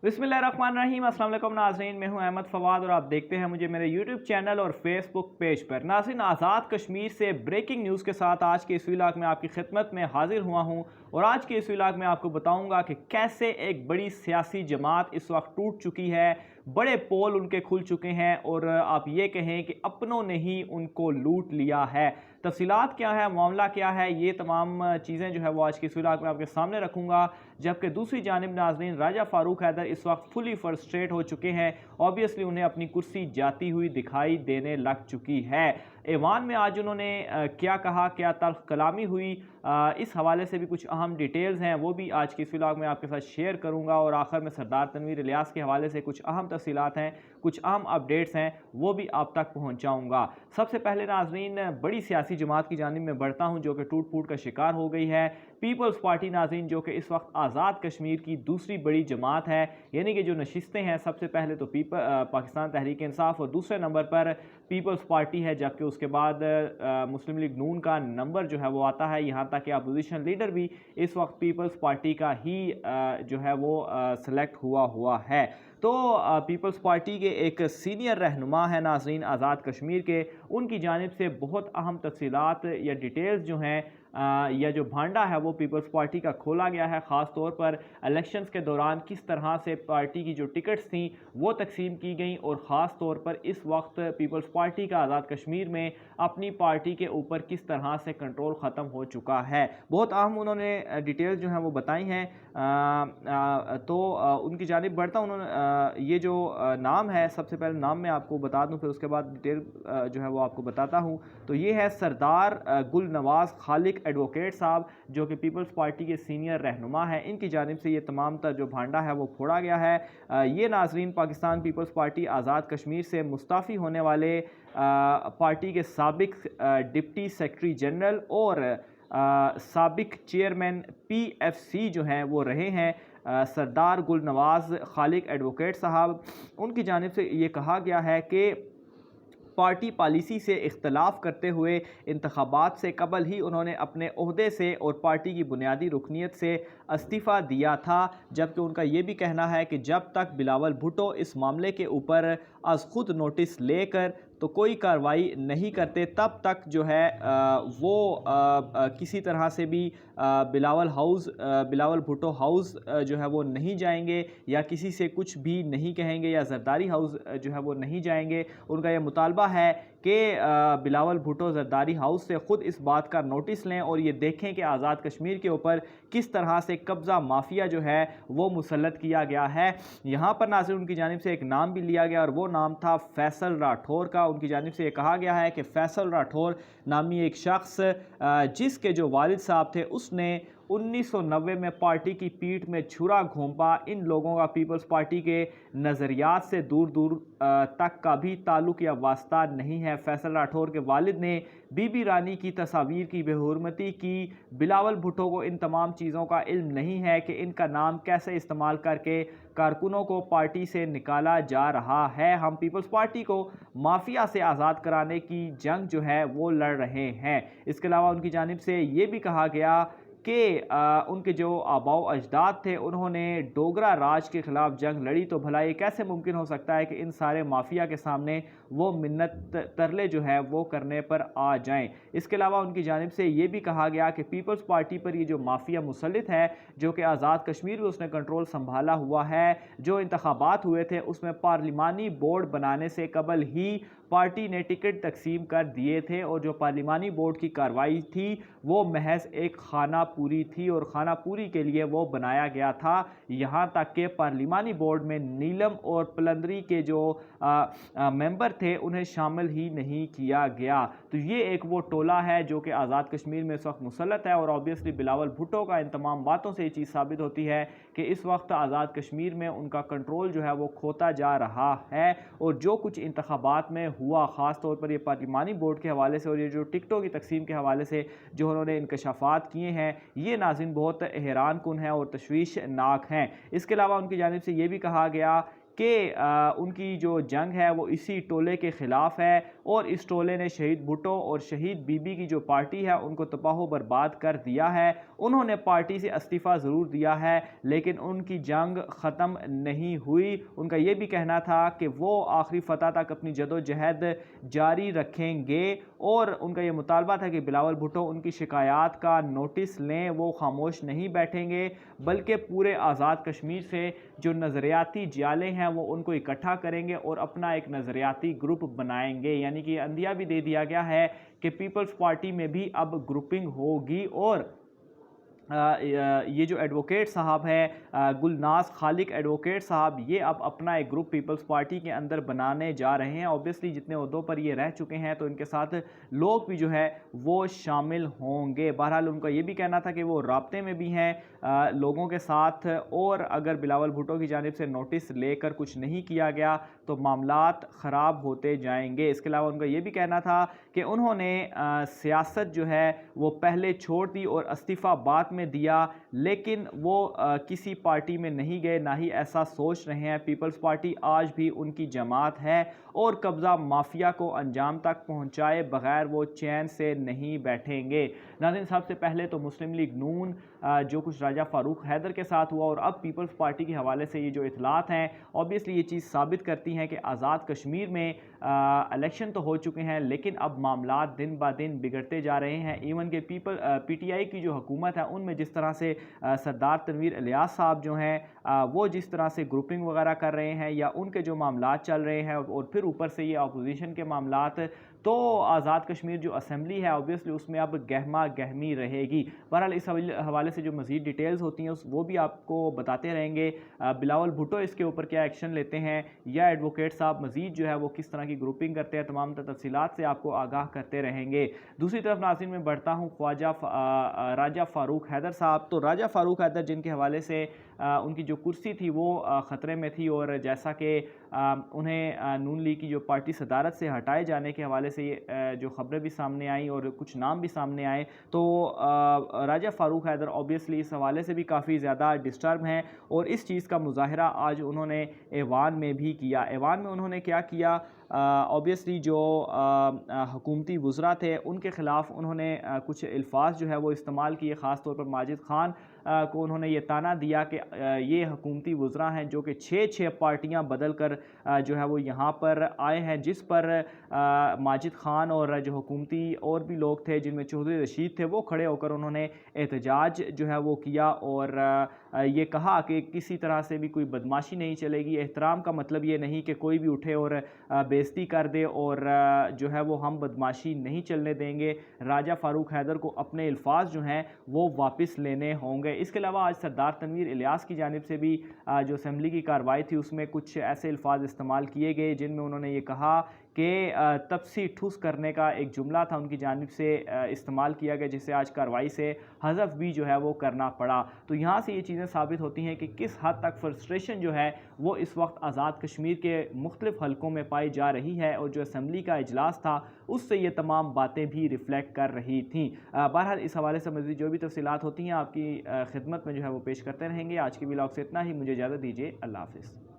बिस्मिल्लाहिर्रहमानिर्रहीम। अस्सलाम वालेकुम नाज़रीन, मैं हूं अहमद फ़वाद और आप देखते हैं मुझे मेरे यूट्यूब चैनल और फेसबुक पेज पर। नाज़रीन, आज़ाद कश्मीर से ब्रेकिंग न्यूज़ के साथ आज के इस व्लॉग में आपकी खिदमत में हाजिर हुआ हूं और आज के इस व्लॉग में आपको बताऊंगा कि कैसे एक बड़ी सियासी जमात इस वक्त टूट चुकी है, बड़े पोल उनके खुल चुके हैं और आप ये कहें कि अपनों ने ही उनको लूट लिया है। तफसीलात क्या है, मामला क्या है, ये तमाम चीज़ें जो है वो आज की इस व्लॉग में आपके सामने रखूंगा। जबकि दूसरी जानिब नाज़रीन, राजा फारूक हैदर इस वक्त फुली फ्रस्ट्रेट हो चुके हैं। ऑब्वियसली उन्हें अपनी कुर्सी जाती हुई दिखाई देने लग चुकी है। ऐवान में आज उन्होंने क्या कहा, क्या तल्ख कलामी हुई, इस हवाले से भी कुछ अहम डिटेल्स हैं, वो भी आज की इस व्लॉग में आपके साथ शेयर करूंगा। और आखिर में सरदार तनवीर इलियास के हवाले से कुछ अहम तफसीलात हैं, कुछ अहम अपडेट्स हैं, वो भी आप तक पहुंचाऊंगा। सबसे पहले नाज़रीन, बड़ी सियासी जमात की जानिब में बढ़ता हूं जो कि टूट फूट का शिकार हो गई है। पीपल्स पार्टी नाज़रीन, जो कि इस वक्त आज़ाद कश्मीर की दूसरी बड़ी जमात है, यानी कि जो नशिस्तें हैं, सबसे पहले तो पाकिस्तान तहरीक इंसाफ और दूसरे नंबर पर पीपल्स पार्टी है, जबकि उसके बाद मुस्लिम लीग नून का नंबर जो है वो आता है। यहाँ तक कि अपोजिशन लीडर भी इस वक्त पीपल्स पार्टी का ही जो है वो सेलेक्ट हुआ है। तो पीपल्स पार्टी के एक सीनियर रहनुमा है नाज़रीन आज़ाद कश्मीर के, उनकी जानिब से बहुत अहम तफसीलात या डिटेल्स जो हैं या जो भांडा है वो पीपल्स पार्टी का खोला गया है। ख़ास तौर पर इलेक्शंस के दौरान किस तरह से पार्टी की जो टिकट्स थी वो तकसीम की गई और ख़ास तौर पर इस वक्त पीपल्स पार्टी का आज़ाद कश्मीर में अपनी पार्टी के ऊपर किस तरह से कंट्रोल ख़त्म हो चुका है। बहुत अहम उन्होंने डिटेल्स जो हैं वो बताई हैं। तो उनकी जानिब बढ़ता उन्होंने ये जो नाम है, सबसे पहले नाम मैं आपको बता दूं, फिर उसके बाद डिटेल जो है वो आपको बताता हूं। तो ये है सरदार गुल नवाज़ खालिक एडवोकेट साहब, जो कि पीपल्स पार्टी के सीनियर रहनुमा है। इनकी जानिब से ये तमाम तर जो भांडा है वो फोड़ा गया है। ये नाजरीन पाकिस्तान पीपल्स पार्टी आज़ाद कश्मीर से मुस्ताफ़ी होने वाले पार्टी के साबिक डिप्टी सेक्रेटरी जनरल और साबिक चेयरमैन PFC जो हैं वो रहे हैं, सरदार गुल नवाज़ खालिक एडवोकेट साहब। उनकी जानिब से ये कहा गया है कि पार्टी पॉलिसी से इख्तलाफ करते हुए इंतखाबात से कबल ही उन्होंने अपने ओहदे से और पार्टी की बुनियादी रुकनीत से इस्तीफ़ा दिया था। जबकि उनका ये भी कहना है कि जब तक बिलावल भुट्टो इस मामले के ऊपर आज खुद नोटिस लेकर तो कोई कार्रवाई नहीं करते, तब तक जो है वो किसी तरह से भी बिलावल भुट्टो हाउस जो है वो नहीं जाएंगे या किसी से कुछ भी नहीं कहेंगे या जरदारी हाउस जो है वो नहीं जाएंगे। उनका यह मुतालबा है कि बिलावल भुट्टो जरदारी हाउस से ख़ुद इस बात का नोटिस लें और ये देखें कि आज़ाद कश्मीर के ऊपर किस तरह से कब्ज़ा माफिया जो है वो मुसल्लत किया गया है। यहाँ पर नाज़रीन उनकी जानिब से एक नाम भी लिया गया और वो नाम था फैसल राठौर का। उनकी जानिब से ये कहा गया है कि फैसल राठौर नामी एक शख्स, जिसके जो वालिद साहब थे, उसने 1990 में पार्टी की पीठ में छुरा घोंपा। इन लोगों का पीपल्स पार्टी के नज़रियात से दूर दूर तक का भी ताल्लुक़ या वास्ता नहीं है। फैसल राठौर के वालिद ने बीबी रानी की तस्वीर की बेहुरमती की। बिलावल भुट्टो को इन तमाम चीज़ों का इल्म नहीं है कि इनका नाम कैसे इस्तेमाल करके कारकुनों को पार्टी से निकाला जा रहा है। हम पीपल्स पार्टी को माफिया से आज़ाद कराने की जंग जो है वो लड़ रहे हैं। इसके अलावा उनकी जानिब से ये भी कहा गया कि उनके जो आबाओ अजदाद थे उन्होंने डोगरा राज के ख़िलाफ़ जंग लड़ी, तो भला ये कैसे मुमकिन हो सकता है कि इन सारे माफिया के सामने वो मिन्नत तरले जो है वो करने पर आ जाएं। इसके अलावा उनकी जानिब से ये भी कहा गया कि पीपल्स पार्टी पर ये जो माफिया मुसल्लित है, जो कि आज़ाद कश्मीर में उसने कंट्रोल संभाला हुआ है, जो इंतखाबात हुए थे उसमें पार्लिमानी बोर्ड बनाने से कबल ही पार्टी ने टिकट तकसीम कर दिए थे और जो पार्लिमानी बोर्ड की कार्रवाई थी वो महज एक खाना पूरी थी और खाना पूरी के लिए वो बनाया गया था। यहाँ तक कि पार्लिमानी बोर्ड में नीलम और पलंदरी के जो मेंबर थे उन्हें शामिल ही नहीं किया गया। तो ये एक वो टोला है जो कि आज़ाद कश्मीर में इस वक्त मुसल्लत है और ऑब्वियसली बिलावल भुट्टो का इन तमाम बातों से ये चीज़ साबित होती है कि इस वक्त आज़ाद कश्मीर में उनका कंट्रोल जो है वो खोता जा रहा है। और जो कुछ इंतखाबात में हुआ, ख़ास तौर पर ये पार्लिमानी बोर्ड के हवाले से और ये जो टिकटों की तकसीम के हवाले से जो उन्होंने इंकशाफात किए हैं, ये नाज़रीन बहुत हैरान कुन है और तशवीशनाक हैं। इसके अलावा उनकी जानिब से ये भी कहा गया कि उनकी जो जंग है वो इसी टोले के ख़िलाफ़ है और इस टोले ने शहीद भुट्टो और शहीद बीबी की जो पार्टी है उनको तबाह बर्बाद कर दिया है। उन्होंने पार्टी से इस्तीफ़ा ज़रूर दिया है लेकिन उनकी जंग ख़त्म नहीं हुई। उनका ये भी कहना था कि वो आखिरी फ़तह तक अपनी जदोजहद जारी रखेंगे और उनका ये मुतालबा था कि बिलावल भुट्टो उनकी शिकायत का नोटिस लें, वो खामोश नहीं बैठेंगे बल्कि पूरे आज़ाद कश्मीर से जो नज़रियाती जाले हैं वो उनको इकट्ठा करेंगे और अपना एक नज़रियाती ग्रुप बनाएंगे। यानी कि अंदिया भी दे दिया गया है कि पीपल्स पार्टी में भी अब ग्रुपिंग होगी और ये जो एडवोकेट साहब हैं गुलनाज खालिक एडवोकेट साहब, ये अब अपना एक ग्रुप पीपल्स पार्टी के अंदर बनाने जा रहे हैं। ऑब्वियसली जितने ओहदों पर ये रह चुके हैं तो इनके साथ लोग भी जो है वो शामिल होंगे। बहरहाल उनका ये भी कहना था कि वो राब्ते में भी हैं लोगों के साथ और अगर बिलावल भुट्टो की जानिब से नोटिस लेकर कुछ नहीं किया गया तो मामलात ख़राब होते जाएंगे। इसके अलावा उनका ये भी कहना था कि उन्होंने सियासत जो है वो पहले छोड़ दी और इस्तीफ़ा बाद में दिया लेकिन वो किसी पार्टी में नहीं गए, ना ही ऐसा सोच रहे हैं। पीपल्स पार्टी आज भी उनकी जमात है और कब्ज़ा माफिया को अंजाम तक पहुंचाए बगैर वो चैन से नहीं बैठेंगे। नाज़रीन, सबसे पहले तो मुस्लिम लीग नून जो कुछ राजा फारूक हैदर के साथ हुआ और अब पीपल्स पार्टी के हवाले से ये जो इतलात हैं ऑब्वियसली ये चीज़ साबित करती हैं कि आज़ाद कश्मीर में इलेक्शन तो हो चुके हैं लेकिन अब मामलात दिन ब दिन बिगड़ते जा रहे हैं। इवन के PTI की जो हुकूमत है उनमें जिस तरह से सरदार तनवीर इलियास साहब जो हैं वो जिस तरह से ग्रुपिंग वगैरह कर रहे हैं या उनके जो मामलात चल रहे हैं और फिर ऊपर से ये अपोजिशन के मामलात, तो आज़ाद कश्मीर जो असम्बली है ऑब्वियसली उसमें अब गहमा गहमी रहेगी। बहरहाल इस हवाले से जो मज़ीद डिटेल्स होती हैं वो भी आपको बताते रहेंगे। बिलावल भुट्टो इसके ऊपर क्या एक्शन लेते हैं या एडवोकेट साहब मज़ीद जो है वो किस तरह की ग्रुपिंग करते हैं, तमाम तफसीलात से आपको आगाह करते रहेंगे। दूसरी तरफ नाज़रीन मैं बढ़ता हूँ ख्वाजा राजा फ़ारूक हैदर साहब। तो राजा फ़ारूक हैदर जिनके हवाले से उनकी जो कुर्सी थी वो ख़तरे में थी और जैसा कि उन्हें नून लीग की जो पार्टी सदारत से हटाए जाने के हवाले से जो ख़बरें भी सामने आई और कुछ नाम भी सामने आए, तो राजा फ़ारूक हैदर ऑब्वियसली इस हवाले से भी काफ़ी ज़्यादा डिस्टर्ब हैं और इस चीज़ का मुज़ाहरा आज उन्होंने ऐवान में भी किया। ऐवान में उन्होंने क्या किया, ऑब्वियसली जो हुकूमती वज़रा थे उनके ख़िलाफ़ उन्होंने कुछ अल्फाज जो है वो इस्तेमाल किए। ख़ास तौर पर माजिद ख़ान को उन्होंने ये ताना दिया कि ये हुकूमती वज़रा हैं जो कि 6 पार्टियां बदल कर जो है वो यहाँ पर आए हैं, जिस पर माजिद ख़ान और जो हुकूमती और भी लोग थे जिनमें चौधरी रशीद थे वो खड़े होकर उन्होंने एहतजाज जो है वो किया और ये कहा कि किसी तरह से भी कोई बदमाशी नहीं चलेगी। एहतराम का मतलब ये नहीं कि कोई भी उठे और बेइज्जती कर दे और जो है वो हम बदमाशी नहीं चलने देंगे। राजा फ़ारूक हैदर को अपने अल्फाज जो हैं वो वापस लेने होंगे। इसके अलावा आज सरदार तनवीर इलियास की जानिब से भी जो असम्बली की कार्रवाई थी उसमें कुछ ऐसे अल्फाज इस्तेमाल किए गए जिनमें उन्होंने ये कहा कि तपसी ठुस करने का एक जुमला था उनकी जानिब से इस्तेमाल किया गया, जिसे आज कार्रवाई से हज़फ भी जो है वो करना पड़ा। तो यहाँ से ये चीज़ें साबित होती हैं कि किस हद तक फ्रस्ट्रेशन जो है वो इस वक्त आज़ाद कश्मीर के मुख्तलिफ हलकों में पाई जा रही है और जो असम्बली का इजलास था उससे ये तमाम बातें भी रिफ्लेक्ट कर रही थी। बहरहाल इस हवाले से मज़ीद जो भी तफसीलात होती हैं आपकी खिदमत में जो है वो पेश करते रहेंगे। आज की व्लॉग से इतना ही, मुझे इजाज़त दीजिए। अल्लाह हाफ़िज़।